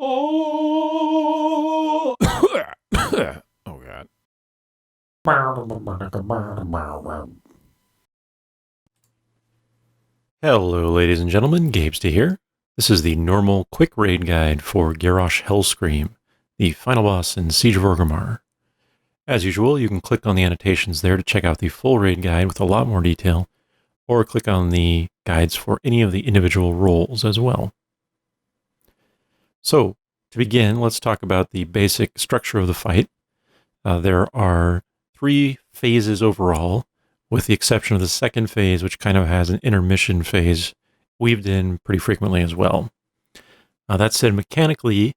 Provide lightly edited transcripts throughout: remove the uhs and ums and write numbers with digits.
Oh, oh God. Hello, ladies and gentlemen. Gabesty here. This is the normal quick raid guide for Garrosh Hellscream, the final boss in Siege of Orgrimmar. As usual, you can click on the annotations there to check out the full raid guide with a lot more detail, or click on the guides for any of the individual roles as well. So, to begin, let's talk about the basic structure of the fight. There are 3 phases overall, with the exception of the second phase, which kind of has an intermission phase weaved in pretty frequently as well. That said, mechanically,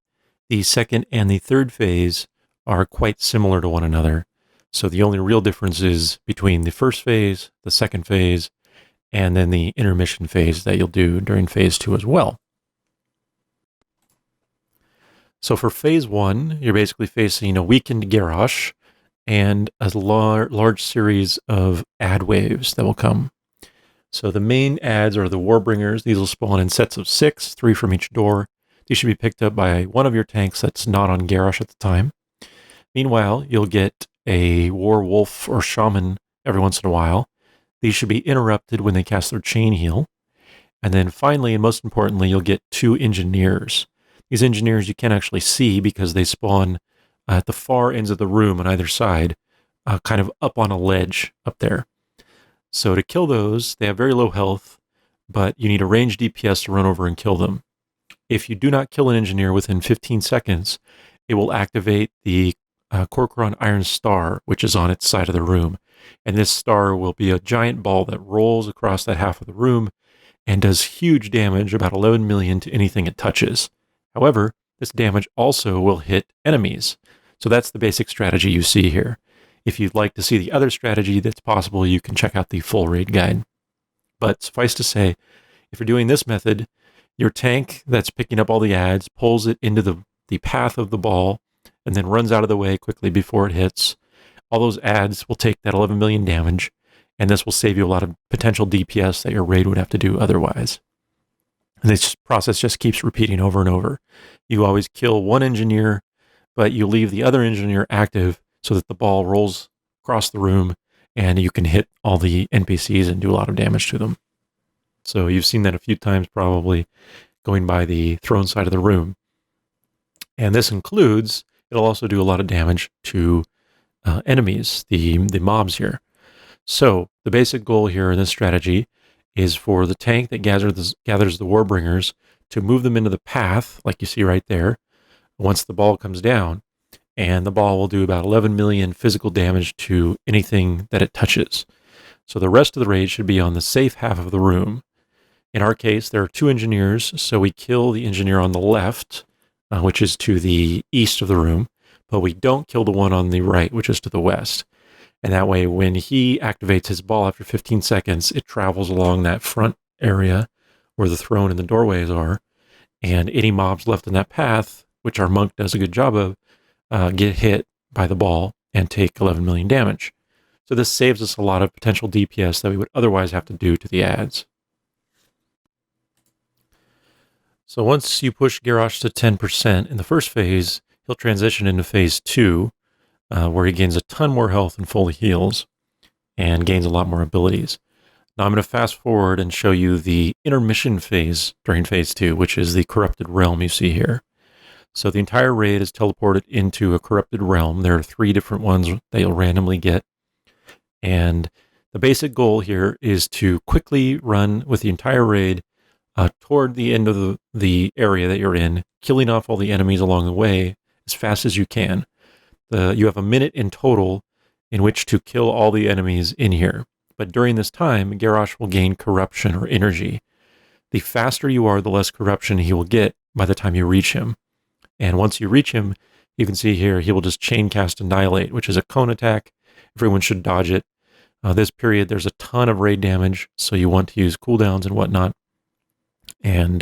the second and the third phase are quite similar to one another. So the only real difference is between the first phase, the second phase, and then the intermission phase that you'll do during phase 2 as well. So for phase 1, you're basically facing a weakened Garrosh and a large series of ad waves that will come. So the main ads are the Warbringers. These will spawn in sets of 6, 3 from each door. These should be picked up by one of your tanks that's not on Garrosh at the time. Meanwhile, you'll get a Warwolf or Shaman every once in a while. These should be interrupted when they cast their Chain Heal. And then finally, and most importantly, you'll get 2 Engineers. These Engineers you can't actually see because they spawn at the far ends of the room on either side, kind of up on a ledge up there. So to kill those, they have very low health, but you need a ranged DPS to run over and kill them. If you do not kill an Engineer within 15 seconds, it will activate the Corcoran Iron Star, which is on its side of the room. And this star will be a giant ball that rolls across that half of the room and does huge damage, about 11 million to anything it touches. However, this damage also will hit enemies. So that's the basic strategy you see here. If you'd like to see the other strategy that's possible, you can check out the full raid guide. But suffice to say, if you're doing this method, your tank that's picking up all the ads pulls it into the path of the ball and then runs out of the way quickly before it hits. All those ads will take that 11 million damage, and this will save you a lot of potential DPS that your raid would have to do otherwise. And this process just keeps repeating over and over. You always kill one Engineer, but you leave the other Engineer active so that the ball rolls across the room and you can hit all the NPCs and do a lot of damage to them. So you've seen that a few times probably going by the throne side of the room. And this includes, it'll also do a lot of damage to enemies, the mobs here. So the basic goal here in this strategy is for the tank that gathers the Warbringers to move them into the path, like you see right there, once the ball comes down, and the ball will do about 11 million physical damage to anything that it touches. So the rest of the raid should be on the safe half of the room. In our case, there are 2 Engineers, so we kill the Engineer on the left, which is to the east of the room, but we don't kill the one on the right, which is to the west. And that way, when he activates his ball after 15 seconds, it travels along that front area where the throne and the doorways are, and any mobs left in that path, which our monk does a good job of, get hit by the ball and take 11 million damage. So this saves us a lot of potential DPS that we would otherwise have to do to the ads. So once you push Garrosh to 10% in the first phase, he'll transition into phase 2, where he gains a ton more health and fully heals, and gains a lot more abilities. Now I'm going to fast forward and show you the intermission phase during phase 2, which is the corrupted realm you see here. So the entire raid is teleported into a corrupted realm. There are 3 different ones that you'll randomly get. And the basic goal here is to quickly run with the entire raid toward the end of the area that you're in, killing off all the enemies along the way as fast as you can. You have a minute in total in which to kill all the enemies in here. But during this time, Garrosh will gain corruption or energy. The faster you are, the less corruption he will get by the time you reach him. And once you reach him, you can see here, he will just chain cast Annihilate, which is a cone attack. Everyone should dodge it. This period, there's a ton of raid damage, so you want to use cooldowns and whatnot. And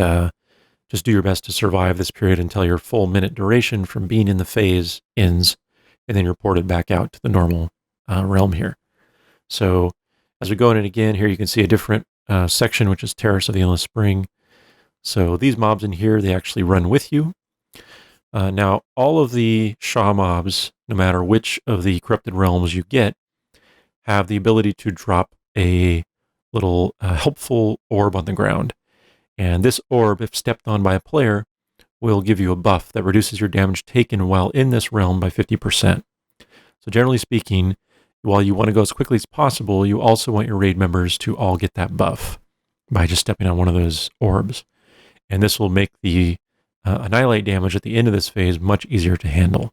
just do your best to survive this period until your full minute duration from being in the phase ends, and then you're ported back out to the normal realm here. So as we go in it again, here you can see a different section, which is Terrace of the Endless Spring. So these mobs in here, they actually run with you. Now, all of the Sha mobs, no matter which of the corrupted realms you get, have the ability to drop a little helpful orb on the ground. And this orb, if stepped on by a player, will give you a buff that reduces your damage taken while in this realm by 50%. So generally speaking, while you want to go as quickly as possible, you also want your raid members to all get that buff by just stepping on one of those orbs. And this will make the annihilate damage at the end of this phase much easier to handle.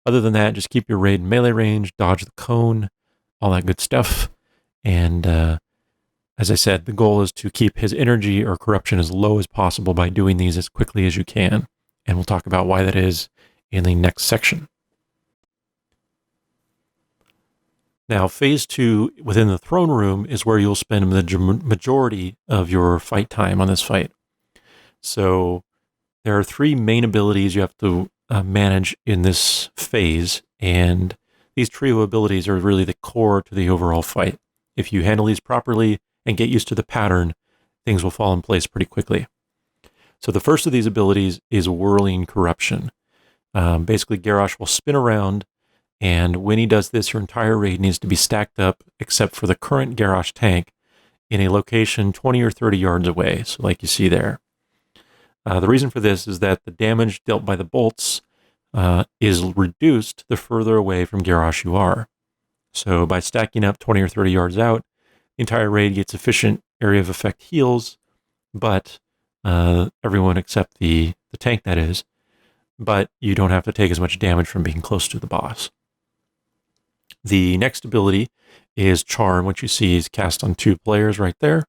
Other than that, just keep your raid in melee range, dodge the cone, all that good stuff. And as I said, the goal is to keep his energy or corruption as low as possible by doing these as quickly as you can. And we'll talk about why that is in the next section. Now, phase 2 within the throne room is where you'll spend the majority of your fight time on this fight. So there are 3 main abilities you have to manage in this phase, and these trio abilities are really the core to the overall fight. If you handle these properly and get used to the pattern, things will fall in place pretty quickly. So the first of these abilities is Whirling Corruption. Basically, Garrosh will spin around, and when he does this, your entire raid needs to be stacked up, except for the current Garrosh tank, in a location 20 or 30 yards away, so like you see there. The reason for this is that the damage dealt by the bolts is reduced the further away from Garrosh you are. So by stacking up 20 or 30 yards out, the entire raid gets efficient area of effect heals, but everyone except the tank, that is, but you don't have to take as much damage from being close to the boss. The next ability is Charm, which you see is cast on 2 players right there,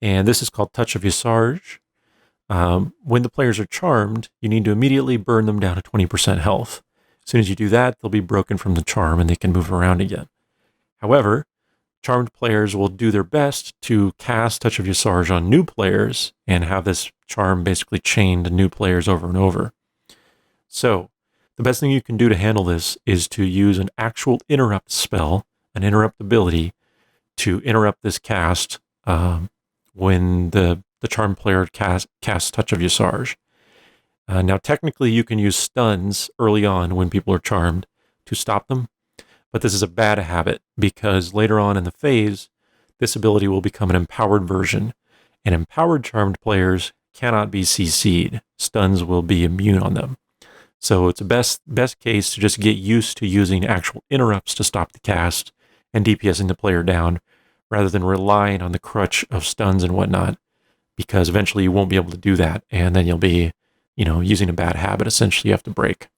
and this is called Touch of Visage. When the players are charmed, you need to immediately burn them down to 20% health. As soon as you do that, they'll be broken from the charm and they can move around again. However, charmed players will do their best to cast Touch of Visage on new players and have this charm basically chained to new players over and over. So, the best thing you can do to handle this is to use an actual interrupt spell, an interrupt ability, to interrupt this cast when the charmed player casts Touch of Visage. Now, technically, you can use stuns early on when people are charmed to stop them, but this is a bad habit because later on in the phase, this ability will become an empowered version, and empowered charmed players cannot be CC'd. Stuns will be immune on them. So it's a best case to just get used to using actual interrupts to stop the cast and DPSing the player down, rather than relying on the crutch of stuns and whatnot, because eventually you won't be able to do that, and then you'll be, using a bad habit essentially you have to break.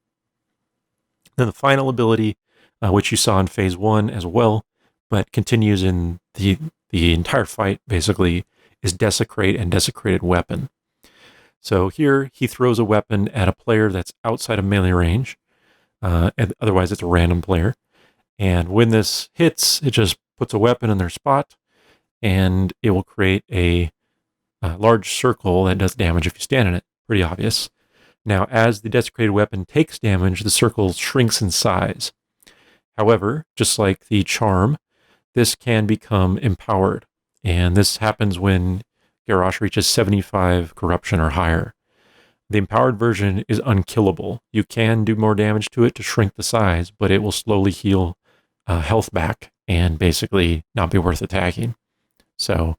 Then the final ability, which you saw in phase 1 as well, but continues in the entire fight basically, is Desecrate and Desecrated Weapon. So here he throws a weapon at a player that's outside of melee range, and otherwise it's a random player. And when this hits, it just puts a weapon in their spot, and it will create a large circle that does damage if you stand in it. Pretty obvious. Now, as the desecrated weapon takes damage, the circle shrinks in size. However, just like the charm, this can become empowered, and this happens when Garrosh reaches 75 corruption or higher. The empowered version is unkillable. You can do more damage to it to shrink the size, but it will slowly heal health back and basically not be worth attacking. So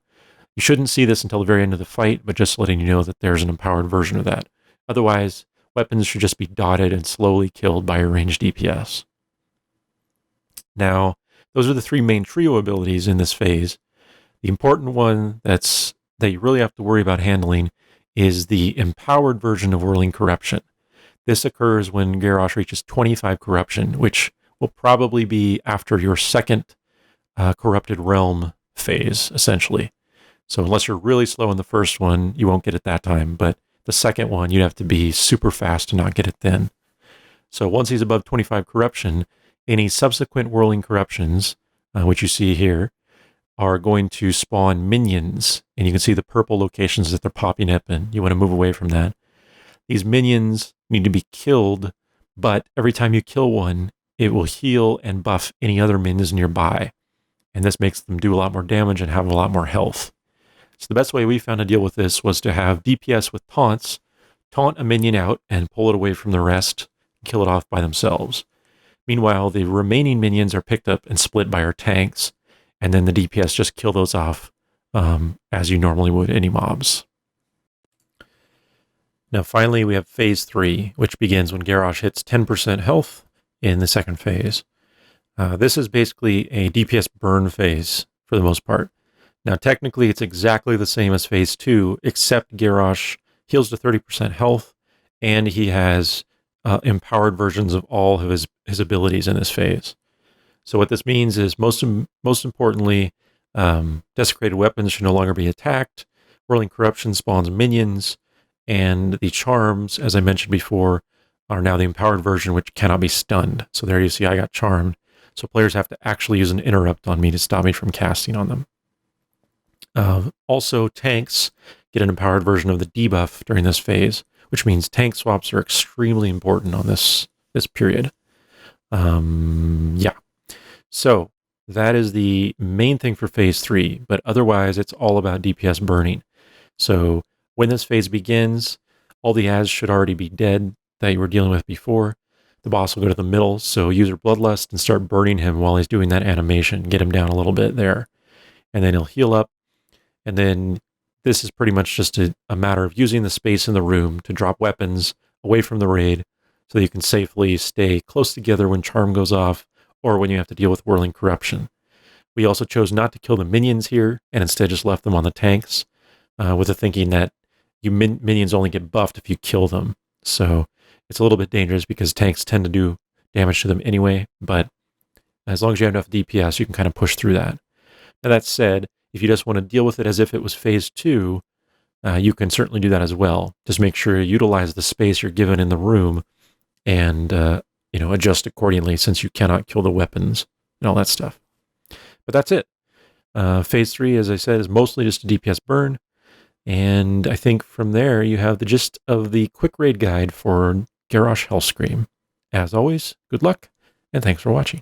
you shouldn't see this until the very end of the fight, but just letting you know that there's an empowered version of that. Otherwise, weapons should just be dotted and slowly killed by your ranged DPS. Now, those are the 3 main trio abilities in this phase. The important one that you really have to worry about handling is the empowered version of Whirling Corruption. This occurs when Garrosh reaches 25 corruption, which will probably be after your second Corrupted Realm phase, essentially. So unless you're really slow in the first one, you won't get it that time, but the second one, you'd have to be super fast to not get it then. So once he's above 25 corruption, any subsequent Whirling Corruptions, which you see here, are going to spawn minions, and you can see the purple locations that they're popping up in. You want to move away from that. These minions need to be killed, but every time you kill one, it will heal and buff any other minions nearby, and this makes them do a lot more damage and have a lot more health. So the best way we found to deal with this was to have DPS with taunts taunt a minion out and pull it away from the rest, kill it off by themselves. Meanwhile, the remaining minions are picked up and split by our tanks, and then the DPS just kill those off as you normally would any mobs. Now, finally, we have Phase 3, which begins when Garrosh hits 10% health in the second phase. This is basically a DPS burn phase for the most part. Now, technically, it's exactly the same as Phase 2, except Garrosh heals to 30% health, and he has empowered versions of all of his abilities in this phase. So what this means is, most importantly, desecrated weapons should no longer be attacked, Whirling Corruption spawns minions, and the charms, as I mentioned before, are now the empowered version, which cannot be stunned. So there you see I got charmed. So players have to actually use an interrupt on me to stop me from casting on them. Also, tanks get an empowered version of the debuff during this phase, which means tank swaps are extremely important on this period. Yeah. So that is the main thing for Phase 3, but otherwise it's all about DPS burning. So when this phase begins, all the ads should already be dead that you were dealing with before. The boss will go to the middle, so use your Bloodlust and start burning him while he's doing that animation. Get him down a little bit there. And then he'll heal up. And then this is pretty much just a matter of using the space in the room to drop weapons away from the raid so that you can safely stay close together when Charm goes off or when you have to deal with Whirling Corruption. We also chose not to kill the minions here and instead just left them on the tanks with the thinking that minions only get buffed if you kill them. So it's a little bit dangerous because tanks tend to do damage to them anyway, but as long as you have enough DPS, you can kind of push through that. Now that said, if you just want to deal with it as if it was Phase 2, you can certainly do that as well. Just make sure you utilize the space you're given in the room and adjust accordingly since you cannot kill the weapons and all that stuff. But that's it. Phase 3, as I said, is mostly just a DPS burn. And I think from there, you have the gist of the quick raid guide for Garrosh Hellscream. As always, good luck, and thanks for watching.